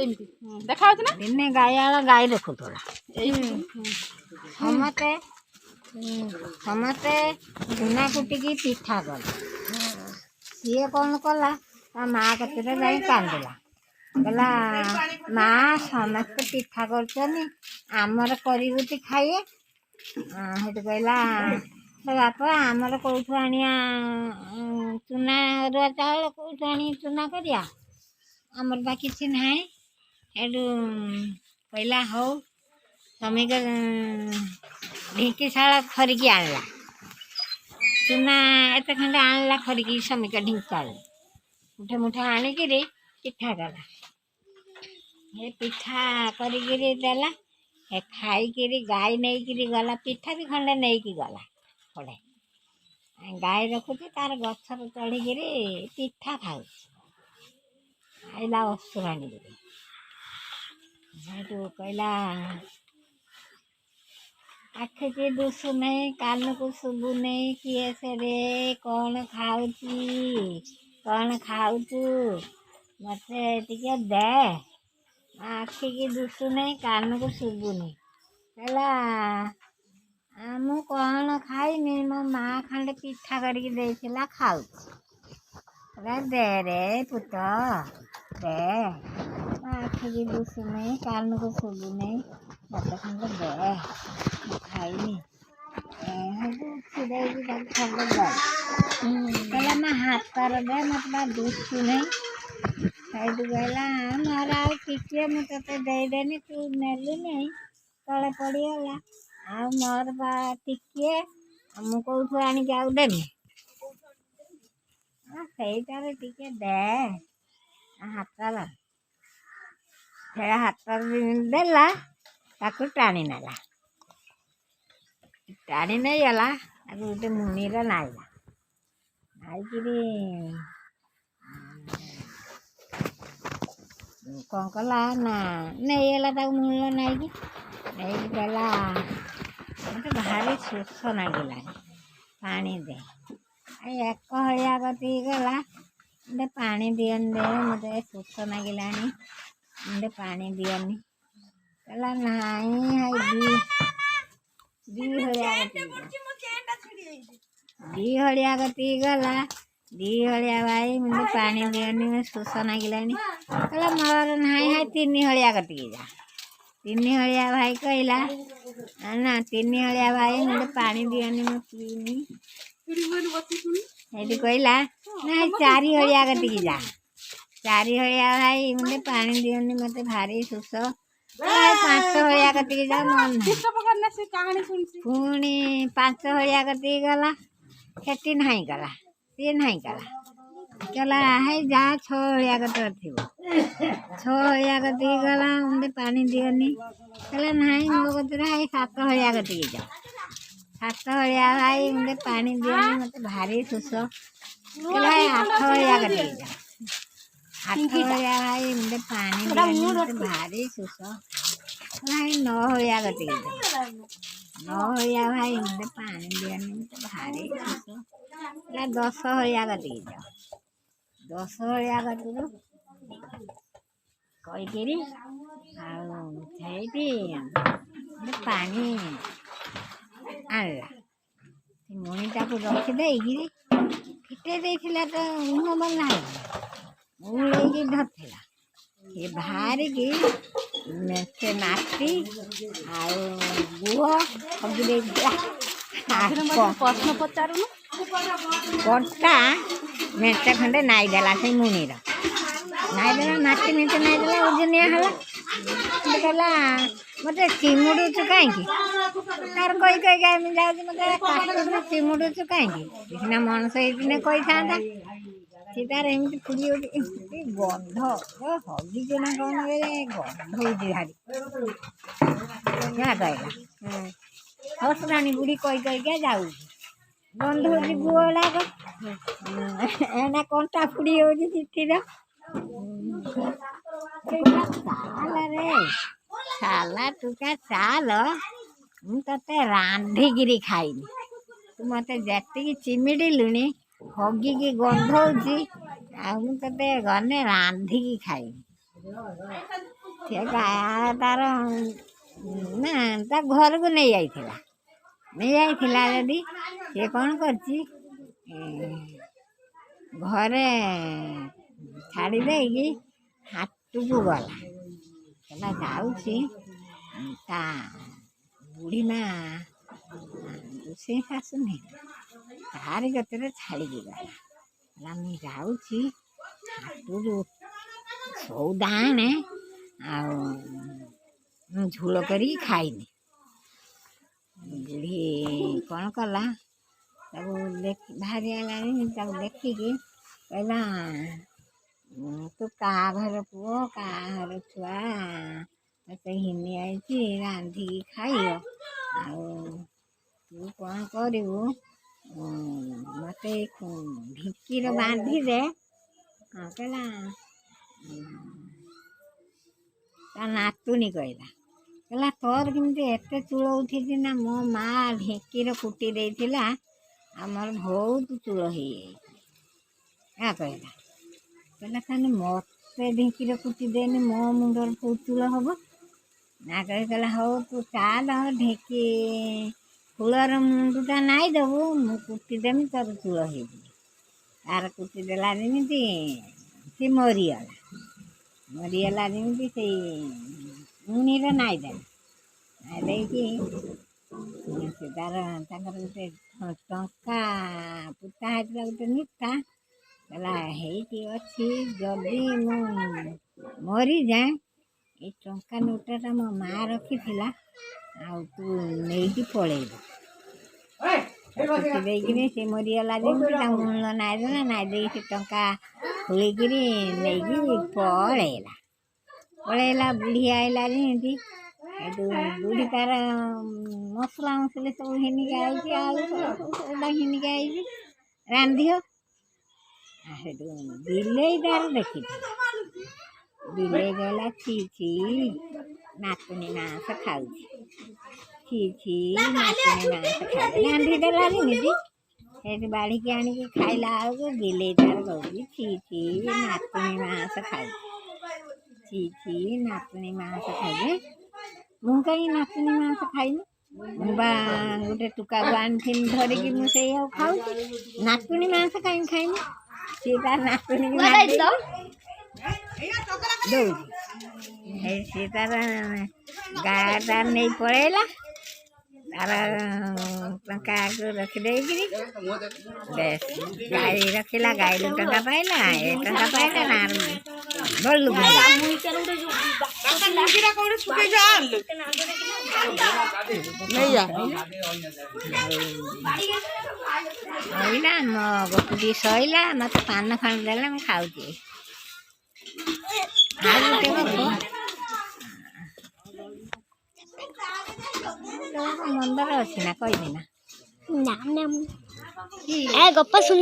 ସେମିତି ଦେଖାଯାଉଛି ନା ଦିନେ ଗାଈଆଳ ଗାଈ ଦେଖୁଥିଲା ସମସ୍ତେ ସମସ୍ତେ ଚୁନା କୁଟିକି ପିଠା କଲେ। ସିଏ କ'ଣ କଲା ତା ମା କତିରେ ଯାଇ କାନ୍ଦିଲା, କହିଲା ମା ସମସ୍ତେ ପିଠା କରୁଛନ୍ତି ଆମର କରିବୁଟି ଖାଇବେ। ସେଠୁ କହିଲା ବାପା ଆମର କେଉଁଠୁ ଆଣିବା ଚୁନା ଅରୁଆ ଚାଉଳ କେଉଁଠୁ ଆଣି ଚୁନା କରିବା, ଆମର ବା କିଛି ନାହିଁ। ସେଠୁ କହିଲା ହଉ ସ୍ୱାମୀଙ୍କ ଢିଙ୍କିଶାଳ ଖରିକି ଆଣିଲା, ଚୁନା ଏତେ ଖଣ୍ଡେ ଆଣିଲା ଖରିକି ସ୍ୱାମୀଙ୍କ ଢିଙ୍କିଶାଳ ମୁଠେ ମୁଠେ ଆଣିକିରି ପିଠା କଲା। ଏ ପିଠା କରିକିରି ଦେଲା, ଏ ଖାଇକିରି ଗାଈ ନେଇକିରି ଗଲା, ପିଠା ବି ଖଣ୍ଡେ ନେଇକି ଗଲା ପଡ଼େ। ଗାଈ ରଖୁଛି ତାର ଗଛରେ ଚଢ଼ିକିରି ପିଠା ଖାଉଛି। ଆଇଲା ଅସୁରାଣିକିରି ସେଠୁ କହିଲା ଆଖିକି ଦୁଷୁ ନେଇ କାନକୁ ଶୁଭୁ ନେଇ କିଏ ସେ ରେ କ'ଣ ଖାଉଛି କ'ଣ ଖାଉଛୁ ମୋତେ ଟିକେ ଦେ। ଆଖିକି ଦୁଷୁ ନେଇ କାନକୁ ଶୁଭୁନି। କହିଲା ମୁଁ କ'ଣ ଖାଇନି, ମୋ ମା ଖଣ୍ଡେ ପିଠା କରିକି ଦେଇଥିଲା ଖାଉଛି। ଦେ ରେ ପୁତ ଦେ, ଆଖିକି ଦୁଷୁ ନେଇ କାନକୁ ଶୁଭୁ ନେଇ ମୋତେ ଖଣ୍ଡେ ଦେ, ମୁଁ ଖାଇନି। ଛିଡ଼େଇକି ତାକୁ ଖଣ୍ଡେ ଦେଲା। କହିଲା ମୋ ହାତରେ ଦେ, ମୋତେ ବା ଦୁଷୁ ନେଇ। ସେଇଠୁ କହିଲା ମୋର ଆଉ ଟିକିଏ ମୁଁ ତୋତେ ଦେଇଦେନି, ତୁ ନେଲୁ ନେଇ ତଳେ ପଡ଼ିଗଲା, ଆଉ ମୋର ବା ଟିକିଏ, ମୁଁ କେଉଁଠୁ ଆଣିକି ଆଉ ଦେବି। ସେଇଟାରେ ଟିକେ ଦେ ହାତର। ସେ ହାତରେ ଦେଲା, ତାକୁ ଟାଣି ନେଲା, ଟାଣି ନେଇଗଲା, ତାକୁ ଗୋଟେ ମୁଣିରେ ନାଇଲା, ନାଇକିରି କ'ଣ କଲା ନା ନେଇଗଲା ତାକୁ ମୁଣିରେ ନେଇକି କହିଲା ମୋତେ ଭାରି ଶୋଷ ଲାଗିଲାଣି, ପାଣି ଦେ। ଏକ ହଳିଆ କତିକି ଗଲା, ମୋତେ ପାଣି ଦିଅନି ଦେ, ମୋତେ ଶୋଷ ଲାଗିଲାଣି, ମୋତେ ପାଣି ଦିଅନି। କହିଲା ନାଇଁ ଦି ହଳିଆ କତିକି ଗଲା, ଦି ହଳିଆ ଭାଇ ମୋତେ ପାଣି ଦିଅନି, ମୋତେ ଶୋଷ ଲାଗିଲାଣି। କହିଲା ମୋର ନାହିଁ, ତିନି ହଳିଆ କତିକି ଯା। ତିନି ହଳିଆ ଭାଇ କହିଲା ନା ତିନି ହଳିଆ ଭାଇ ମୋତେ ପାଣି ଦିଅନି, ମୁଁ ପିଇନି। ସେଇଠି କହିଲା ନା ଚାରି ହଳିଆ କତିକି ଯା। ଚାରି ହଳିଆ ଭାଇ ମୋତେ ପାଣି ଦିଅନି, ମୋତେ ଭାରି ଶୋଷ। ପାଞ୍ଚ ହଳିଆ କତିକି ଯା, ପୁଣି ପାଞ୍ଚ ହଳିଆ କତିକି ଗଲା, ସେଠି ନାହିଁ କଲା, ସିଏ ନାହିଁ କଲା। କହିଲା ହେଇ ଯା ଛଅ ହଳିଆ କତିରେ ଥିବ। ଛଅ ହଳିଆ କତିକି ଗଲା, ମୋତେ ପାଣି ଦିଅନି। କହିଲା ନାହିଁ ମୋ କତିରେ ହେଇ ସାତ ହଳିଆ କତିକି ଯା। ସାତ ହଳିଆ ଭାଇ ମୋତେ ପାଣି ଦିଅନି, ମୋତେ ଭାରି ଶୋଷ। କହିଲା ଆଠ ହଳିଆ କତିକି ଯା। ଆଠ ହଳିଆ ଭାଇ ମୋତେ ପାଣି ଦିଅନି, ମୋତେ ଭାରି ଶୋଷ। ଭାଇ ନଅ ହଳିଆ କତିକି ଯା। ନଅ ହଳିଆ ଭାଇ ମୋତେ ପାଣି ଦିଅନି, ମୋତେ ଭାରି ଶୋଷ। କହିଲା ଦଶ ହଳିଆ କତିକି ଯା। ଦଶ ହଳିଆ କତିରୁ କହିକିରି ଆଉ ସେଇଠି ପାଣି ଆଣିଲା। ମୁଣିଟାକୁ ରଖିଦେଇକିରି ଫିଟେଇ ଦେଇଥିଲା ତ ମୁହଁ ବନ୍ଧା ହେଇକି ଉଳେଇକି ଧରିଥିଲା। ସେ ବାହାରିକି ସେ ମାଟି ଆଉ ଗୁହ ହଗି ଦେଇଥିଲା। ପ୍ରଶ୍ନ ପଚାରୁନୁ। କଣ୍ଟା ମେଞ୍ଚେ ଖଣ୍ଡେ ନାଇଦେଲା ସେଇ ମୁଣିର, ନାଇଦେଲା ମାଟି ମେଞ୍ଚେ ନାଇଦେଲା, ଓଜନିଆ ହେଲା। କହିଲା ମୋତେ ଚିମୁଡ଼ୁଛୁ କାହିଁକି? ତାର କହି କହିକା ଏମିତି ଯାଉଛି, ମୋତେ କାଟୁଛୁ ଚିମୁଡ଼ୁଛୁ କାହିଁକି? ସିନା ମଣିଷ ହେଇଥିନେ କହିଥାନ୍ତା। ସେ ତାର ଏମିତି ଫୁଡ଼ି ହେଉଛି, ଏମିତି ଗନ୍ଧ ହଗିଛୁ ନା କ'ଣ ଗନ୍ଧ ହେଉଛି ଭାରି। ଯାହା କହିଲା ହସୁରାଣୀ ବୁଢ଼ୀ କହି କହିକା ଯାଉଛି, ଗନ୍ଧ ହେଉଛି ଗୁହ ଗୁଡ଼ାକ, ଏଇନା କଣ୍ଟା ଫୁଡ଼ି ହେଉଛି ଚିଠିର। ଚାଲ ରେ ଚାଲ ଟୁକା ଚାଲ, ମୁଁ ତତେ ରାନ୍ଧିକିରି ଖାଇବି। ତୁ ମୋତେ ଯେତିକି ଚିମିଡ଼ିଲୁଣି ହଗିକି ଗନ୍ଧଉଛି, ଆଉ ମୁଁ ତତେ ଗନେ ରାନ୍ଧିକି ଖାଇବି। ସେ ତାର ନା ତା ଘରକୁ ନେଇଯାଇଥିଲା ଯଦି ସେ କ'ଣ କରିଛି ଘରେ ଛାଡ଼ି ଦେଇକି ହାଟକୁ ଗଲା କହିଲା ଯାଉଛି ତା ବୁଢ଼ୀ ମା ସେ ଶାଶୁ ନାହିଁ ତାରି କତିରେ ଛାଡ଼ିକି ଗଲା କହିଲା ମୁଁ ଯାଉଛି ହାଟରୁ ସଉଦା ଆଣେ ଆଉ ମୁଁ ଝୋଳ କରିକି ଖାଇନି। ବୁଢ଼ୀ କ'ଣ କଲା ତାକୁ ଭାରି ହେଲାଣି ତାକୁ ଦେଖିକି କହିଲା ତୁ କାହା ଘର ପୁଅ କାହା ଘର ଛୁଆ ତତେ ହିନି ଆଇଛି ରାନ୍ଧିକି ଖାଇବ ଆଉ ତୁ କ'ଣ କରିବୁ ମୋତେ ଢିଙ୍କିର ବାନ୍ଧିଦେ। କହିଲା ତା ନାତୁଣୀ କହିଲା ତୋର କେମିତି ଏତେ ଚୂଳ ଉଠିଛି ନା ମୋ ମା ଢିଙ୍କିର କୁଟି ଦେଇଥିଲା ଆଉ ମୋର ବହୁତ ଚୂଳ ହେଇଯାଇଛି କହିଲା ତାହେଲେ ମୋତେ ଢିଙ୍କିର କୁଟି ଦେଇନି ମୋ ମୁଣ୍ଡରେ ବହୁତ ଚୂଳ ହବ ନା କହିଲା ହଉ ତୁ ଚାଲ ଢିଙ୍କି ଫୁଲର ମୁଣ୍ଡଟା ନାଇ ଦେବୁ ମୁଁ କୁଟି ଦେମି ତୋର ଚୂଳ ହେଇଯିବ। ତାର କୁଟି ଦେଲା ଯେମିତି ସେ ମରିଗଲା ଯେମିତି ସେଇ ମୁଣିର ନାଇ ଦେଇକି ସେ ତାଙ୍କର ଗୋଟେ ଟଙ୍କା ପୁତା ହେଇଥିଲା ଗୋଟେ ନିକା କହିଲା ହେଇକି ଅଛି ଯଦି ମୁଁ ମରିଯାଏ ଏଇ ଟଙ୍କା ନୋଟଟା ମୋ ମା ରଖିଥିଲା ଆଉ ତୁ ନେଇକି ପଳେଇବୁ। କୁଟି ଦେଇକିରି ସେ ମରିଗଲା ଯେମିତି ତା ମୂଳ ନାଇ ଦେଇକି ସେ ଟଙ୍କା ଖୋଳିକିରି ନେଇକି ପଳେଇଲା ବୁଢ଼ୀ ଆଇଲା ଯେମିତି ଏଠୁ ବୁଢ଼ୀ ତାର ମସଲା ମସଲି ସବୁ ଘିନିକି ଆଇଛି ଆଳୁ ସଉଦା ଘିନିକି ଆଇଛି ରାନ୍ଧିବ ସେଠୁ ବିଲେଇ ତାର ଦେଖିଥିଲା ବିଲେଇ କହିଲା ଛି ନାତୁଣୀ ମାଂସ ଖାଉଛି ଛି ନାତୁଣୀ ମାଂସ ଖାଉଛି ରାନ୍ଧିଦେଲା ଯେମିତି ସେଇଠି ବାଢ଼ିକି ଆଣିକି ଖାଇଲା ବେଳକୁ ବିଲେଇ ତାର କହୁଛି ଛି ନାତୁଣୀ ମାଂସ ଖାଉଛି ଛି ନାତୁଣୀ ମାଂସ ଖାଉଛି। ମୁଁ କାହିଁ ନାତୁଣୀ ମାଂସ ଖାଇନି ମୁଁ ବା ଗୋଟେ ଟୁକାକୁ ଆଣିଥିଲି ଧରିକି ମୁଁ ସେଇ ଆଉ ଖାଉଛି ନାତୁଣୀ ମାଂସ କାହିଁ ଖାଇନି ସିଏ ତାର ନାତୁଣୀ ଦଉଛି ସିଏ ତାର ଗାଈଟା ନେଇ ପଳେଇଲା ତାର ଟଙ୍କା ରଖିଦେଇକିରି ଗାଈ ରଖିଲା ଗାଈରୁ ଟଙ୍କା ପାଇଲା ଏ ଟଙ୍କା ପାଇଲା ନା ବଳୁ ସଇଲା ମୋ ଗପୁଟି ସଇଲା ମୋତେ ପାନ ଖଣ୍ଡ ଦେଲେ ମୁଁ ଖାଉଛି। ଆଉ ଗୋଟେ ଗପ ମନ୍ଦର ଅଛି ନା କହିବି ନା ଗପ